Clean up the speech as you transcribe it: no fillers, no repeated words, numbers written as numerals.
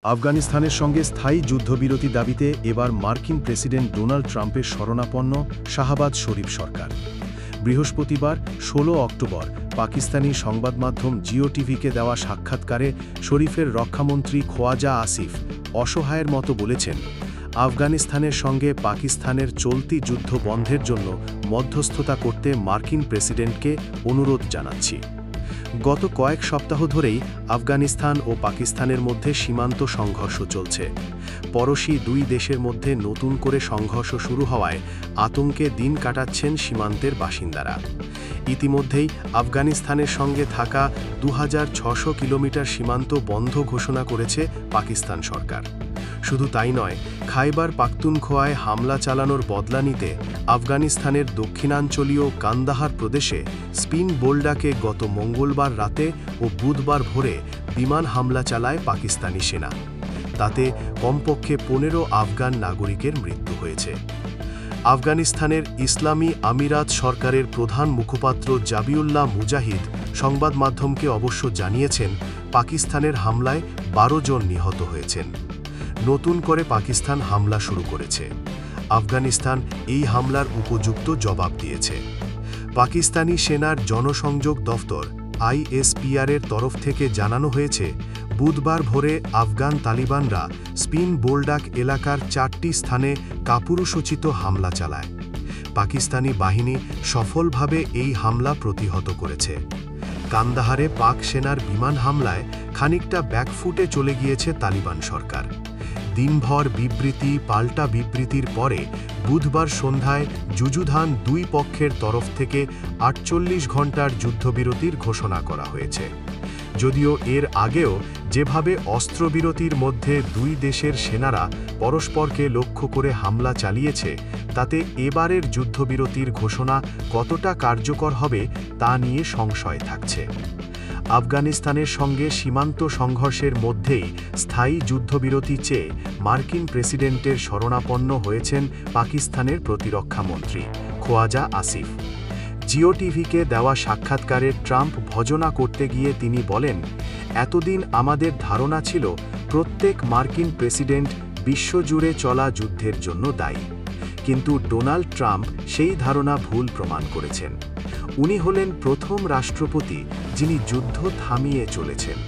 আফগানিস্তানের সঙ্গে স্থায়ী যুদ্ধবিরতি দাবিতে এবার মার্কিন প্রেসিডেন্ট ডোনাল্ড ট্রাম্পের শরণাপন্ন শাহবাজ শরীফ সরকার। বৃহস্পতিবার ১৬ অক্টোবর পাকিস্তানি সংবাদমাধ্যম জিও টিভিকে দেওয়া সাক্ষাৎকারে শরীফের রক্ষামন্ত্রী খোয়াজা আসিফ অসহায়ের মতো বলেছেন, আফগানিস্তানের সঙ্গে পাকিস্তানের চলতি যুদ্ধ বন্ধের জন্য মধ্যস্থতা করতে মার্কিন প্রেসিডেন্টকে অনুরোধ জানাচ্ছি। গত কয়েক সপ্তাহ ধরেই আফগানিস্তান ও পাকিস্তানের মধ্যে সীমান্ত সংঘর্ষ চলছে। পড়োশী দুই দেশের মধ্যে নতুন করে সংঘর্ষ শুরু হওয়ায় আতঙ্কে দিন কাটাচ্ছেন সীমান্তের বাসিন্দারা। ইতিমধ্যেই আফগানিস্তানের সঙ্গে থাকা ২৬০০ কিলোমিটার সীমান্ত বন্ধ ঘোষণা করেছে পাকিস্তান সরকার। শুধু তাই নয়, খাইবার পাখতুনখোয়ায় হামলা চালানোর বদলা নিতে আফগানিস্তানের দক্ষিণাঞ্চলীয় কান্দাহার প্রদেশে স্পিন বোল্ডাকে গত মঙ্গলবার রাতে ও বুধবার ভোরে বিমান হামলা চালায় পাকিস্তানি সেনা। তাতে কমপক্ষে ১৫ আফগান নাগরিকের মৃত্যু হয়েছে। আফগানিস্তানের ইসলামী আমিরাত সরকারের প্রধান মুখপাত্র জাবিউল্লাহ মুজাহিদ সংবাদ মাধ্যমকে অবশ্য জানিয়েছেন, পাকিস্তানের হামলায় ১২ জন নিহত হয়েছেন। নতুন করে পাকিস্তান হামলা শুরু করেছে। আফগানিস্তান এই হামলার উপযুক্ত জবাব দিয়েছে। পাকিস্তানি সেনার জনসংযোগ দফতর ISPR-এর তরফ থেকে জানানো হয়েছে, বুধবার ভোরে আফগান তালিবানরা স্পিন বোল্ডাক এলাকার ৪টি স্থানে কাপুরুষোচিত হামলা চালায়। পাকিস্তানি বাহিনী সফলভাবে এই হামলা প্রতিহত করেছে। কান্দাহারে পাক সেনার বিমান হামলায় খানিকটা ব্যাকফুটে চলে গিয়েছে তালিবান সরকার। দিনভর বিবৃতি পাল্টা বিবৃতির পরে বুধবার সন্ধ্যায় যুযুধান দুই পক্ষের তরফ থেকে ৪৮ ঘণ্টার যুদ্ধবিরতির ঘোষণা করা হয়েছে। যদিও এর আগেও যেভাবে অস্ত্রবিরতির মধ্যে দুই দেশের সেনারা পরস্পরকে লক্ষ্য করে হামলা চালিয়েছে, তাতে এবারের যুদ্ধবিরতির ঘোষণা কতটা কার্যকর হবে তা নিয়ে সংশয় থাকছে। আফগানিস্তানের সঙ্গে সীমান্ত সংঘর্ষের মধ্যেই স্থায়ী যুদ্ধবিরতি চেয়ে মার্কিন প্রেসিডেন্টের শরণাপন্ন হয়েছেন পাকিস্তানের প্রতিরক্ষামন্ত্রী খোয়াজা আসিফ। জিও টিভিকে দেওয়া সাক্ষাৎকারে ট্রাম্প ভজনা করতে গিয়ে তিনি বলেন, এতদিন আমাদের ধারণা ছিল প্রত্যেক মার্কিন প্রেসিডেন্ট বিশ্বজুড়ে চলা যুদ্ধের জন্য দায়ী, কিন্তু ডোনাল্ড ট্রাম্প সেই ধারণা ভুল প্রমাণ করেছেন। উনি হলেন প্রথম রাষ্ট্রপতি যিনি যুদ্ধ থামিয়ে চলেছেন।